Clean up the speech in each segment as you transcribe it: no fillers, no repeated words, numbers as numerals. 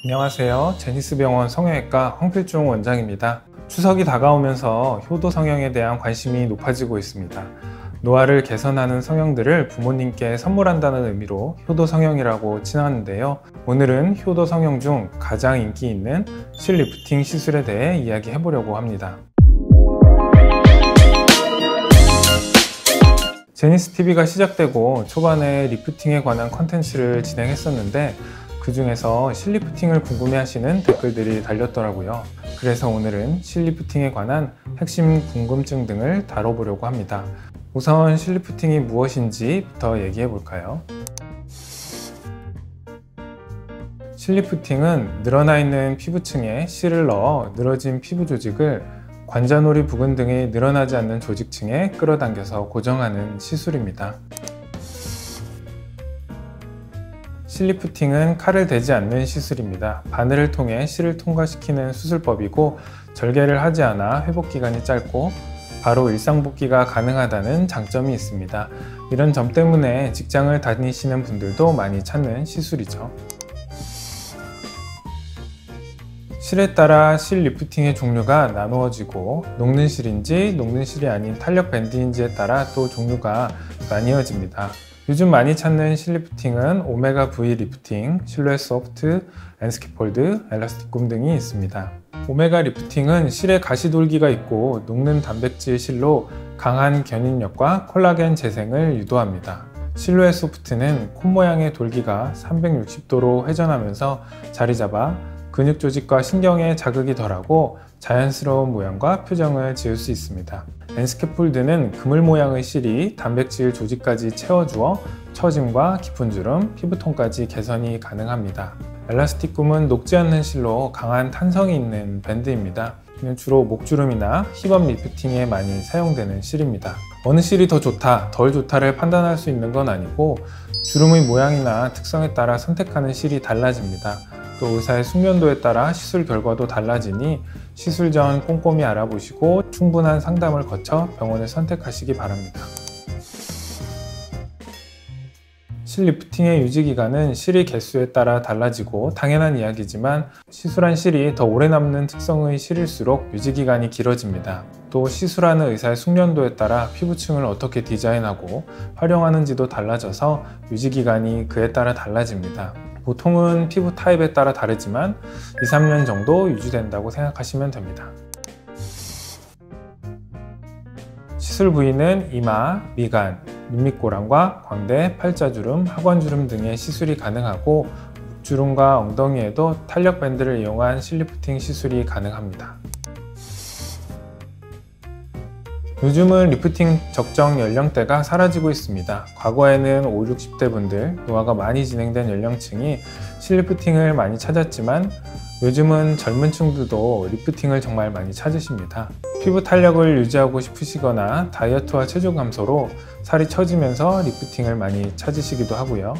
안녕하세요. 제니스병원 성형외과 황필중 원장입니다. 추석이 다가오면서 효도 성형에 대한 관심이 높아지고 있습니다. 노화를 개선하는 성형들을 부모님께 선물한다는 의미로 효도 성형이라고 칭하는데요. 오늘은 효도 성형 중 가장 인기 있는 실리프팅 시술에 대해 이야기해 보려고 합니다. 제니스TV가 시작되고 초반에 리프팅에 관한 컨텐츠를 진행했었는데 그 중에서 실리프팅을 궁금해하시는 댓글들이 달렸더라고요. 그래서 오늘은 실리프팅에 관한 핵심 궁금증 등을 다뤄보려고 합니다. 우선 실리프팅이 무엇인지부터 얘기해 볼까요? 실리프팅은 늘어나 있는 피부층에 실을 넣어 늘어진 피부 조직을 관자놀이 부근 등이 늘어나지 않는 조직층에 끌어당겨서 고정하는 시술입니다. 실리프팅은 칼을 대지 않는 시술입니다. 바늘을 통해 실을 통과시키는 수술법이고 절개를 하지 않아 회복기간이 짧고 바로 일상복귀가 가능하다는 장점이 있습니다. 이런 점 때문에 직장을 다니시는 분들도 많이 찾는 시술이죠. 실에 따라 실 리프팅의 종류가 나누어지고 녹는 실인지 녹는 실이 아닌 탄력 밴드인지에 따라 또 종류가 나뉘어집니다. 요즘 많이 찾는 실리프팅은 오메가 V 리프팅, 실루엣 소프트, 엔스캐폴드, 엘라스틱굼 등이 있습니다. 오메가 리프팅은 실에 가시돌기가 있고 녹는 단백질 실로 강한 견인력과 콜라겐 재생을 유도합니다. 실루엣 소프트는 콘 모양의 돌기가 360도로 회전하면서 자리 잡아 근육 조직과 신경에 자극이 덜하고 자연스러운 모양과 표정을 지을 수 있습니다. 엔스캐폴드는 그물 모양의 실이 단백질 조직까지 채워주어 처짐과 깊은 주름, 피부톤까지 개선이 가능합니다. 엘라스틱굼은 녹지 않는 실로 강한 탄성이 있는 밴드입니다. 주로 목주름이나 힙업 리프팅에 많이 사용되는 실입니다. 어느 실이 더 좋다, 덜 좋다를 판단할 수 있는 건 아니고 주름의 모양이나 특성에 따라 선택하는 실이 달라집니다. 또 의사의 숙련도에 따라 시술 결과도 달라지니 시술 전 꼼꼼히 알아보시고 충분한 상담을 거쳐 병원을 선택하시기 바랍니다. 실 리프팅의 유지기간은 실의 개수에 따라 달라지고 당연한 이야기지만 시술한 실이 더 오래 남는 특성의 실일수록 유지기간이 길어집니다. 또 시술하는 의사의 숙련도에 따라 피부층을 어떻게 디자인하고 활용하는지도 달라져서 유지기간이 그에 따라 달라집니다. 보통은 피부 타입에 따라 다르지만 2-3년 정도 유지된다고 생각하시면 됩니다. 시술 부위는 이마, 미간, 눈밑고랑과 광대, 팔자주름, 하관주름 등의 시술이 가능하고 목주름과 엉덩이에도 탄력 밴드를 이용한 실리프팅 시술이 가능합니다. 요즘은 리프팅 적정 연령대가 사라지고 있습니다. 과거에는 50, 60대 분들, 노화가 많이 진행된 연령층이 실리프팅을 많이 찾았지만 요즘은 젊은 층들도 리프팅을 정말 많이 찾으십니다. 피부 탄력을 유지하고 싶으시거나 다이어트와 체중 감소로 살이 처지면서 리프팅을 많이 찾으시기도 하고요.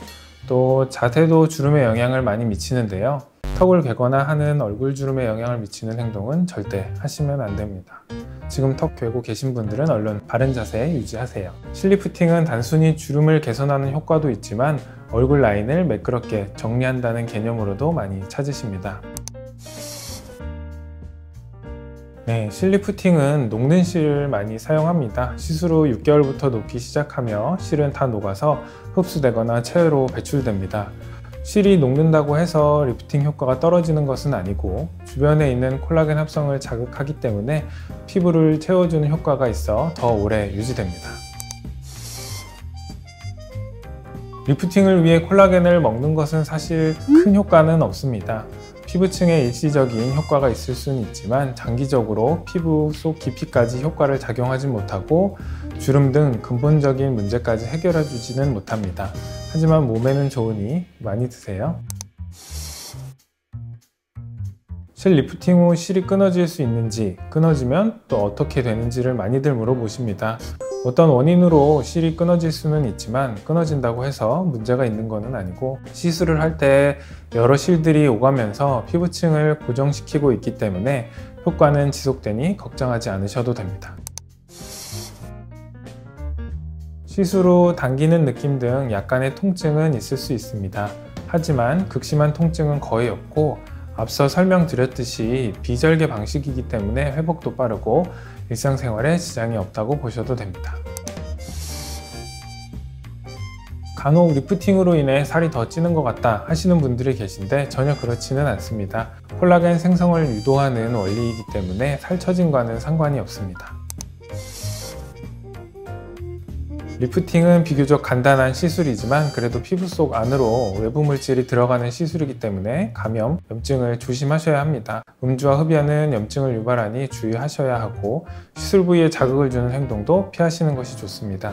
또 자세도 주름에 영향을 많이 미치는데요. 턱을 괴거나 하는 얼굴 주름에 영향을 미치는 행동은 절대 하시면 안 됩니다. 지금 턱 괴고 계신 분들은 얼른 바른 자세 유지하세요. 실리프팅은 단순히 주름을 개선하는 효과도 있지만 얼굴 라인을 매끄럽게 정리한다는 개념으로도 많이 찾으십니다. 실리프팅은 녹는 실을 많이 사용합니다. 시술 후 6개월부터 녹기 시작하며 실은 다 녹아서 흡수되거나 체외로 배출됩니다. 실이 녹는다고 해서 리프팅 효과가 떨어지는 것은 아니고 주변에 있는 콜라겐 합성을 자극하기 때문에 피부를 채워주는 효과가 있어 더 오래 유지됩니다. 리프팅을 위해 콜라겐을 먹는 것은 사실 큰 효과는 없습니다. 피부층에 일시적인 효과가 있을 수는 있지만 장기적으로 피부 속 깊이까지 효과를 작용하지 못하고 주름 등 근본적인 문제까지 해결해 주지는 못합니다. 하지만 몸에는 좋으니 많이 드세요. 실 리프팅 후 실이 끊어질 수 있는지, 끊어지면 또 어떻게 되는지를 많이들 물어보십니다. 어떤 원인으로 실이 끊어질 수는 있지만 끊어진다고 해서 문제가 있는 것은 아니고 시술을 할 때 여러 실들이 오가면서 피부층을 고정시키고 있기 때문에 효과는 지속되니 걱정하지 않으셔도 됩니다. 시술 후 당기는 느낌 등 약간의 통증은 있을 수 있습니다. 하지만 극심한 통증은 거의 없고 앞서 설명드렸듯이 비절개 방식이기 때문에 회복도 빠르고 일상생활에 지장이 없다고 보셔도 됩니다. 간혹 리프팅으로 인해 살이 더 찌는 것 같다 하시는 분들이 계신데 전혀 그렇지는 않습니다. 콜라겐 생성을 유도하는 원리이기 때문에 살처짐과는 상관이 없습니다. 리프팅은 비교적 간단한 시술이지만 그래도 피부 속 안으로 외부 물질이 들어가는 시술이기 때문에 감염, 염증을 조심하셔야 합니다. 음주와 흡연은 염증을 유발하니 주의하셔야 하고 시술 부위에 자극을 주는 행동도 피하시는 것이 좋습니다.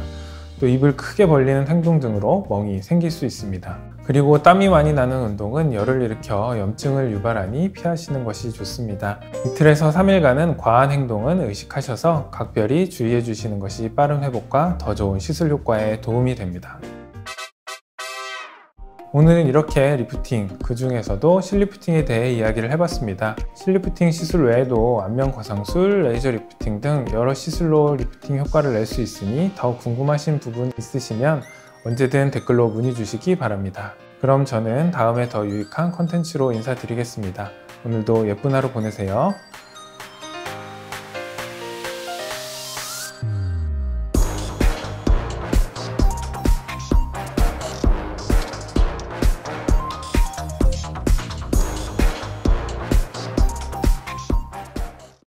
또 입을 크게 벌리는 행동 등으로 멍이 생길 수 있습니다. 그리고 땀이 많이 나는 운동은 열을 일으켜 염증을 유발하니 피하시는 것이 좋습니다. 이틀에서 3일간은 과한 행동은 의식하셔서 각별히 주의해 주시는 것이 빠른 회복과 더 좋은 시술 효과에 도움이 됩니다. 오늘은 이렇게 리프팅, 그 중에서도 실리프팅에 대해 이야기를 해봤습니다. 실리프팅 시술 외에도 안면 거상술, 레이저 리프팅 등 여러 시술로 리프팅 효과를 낼 수 있으니 더 궁금하신 부분 있으시면 언제든 댓글로 문의 주시기 바랍니다. 그럼 저는 다음에 더 유익한 컨텐츠로 인사드리겠습니다. 오늘도 예쁜 하루 보내세요.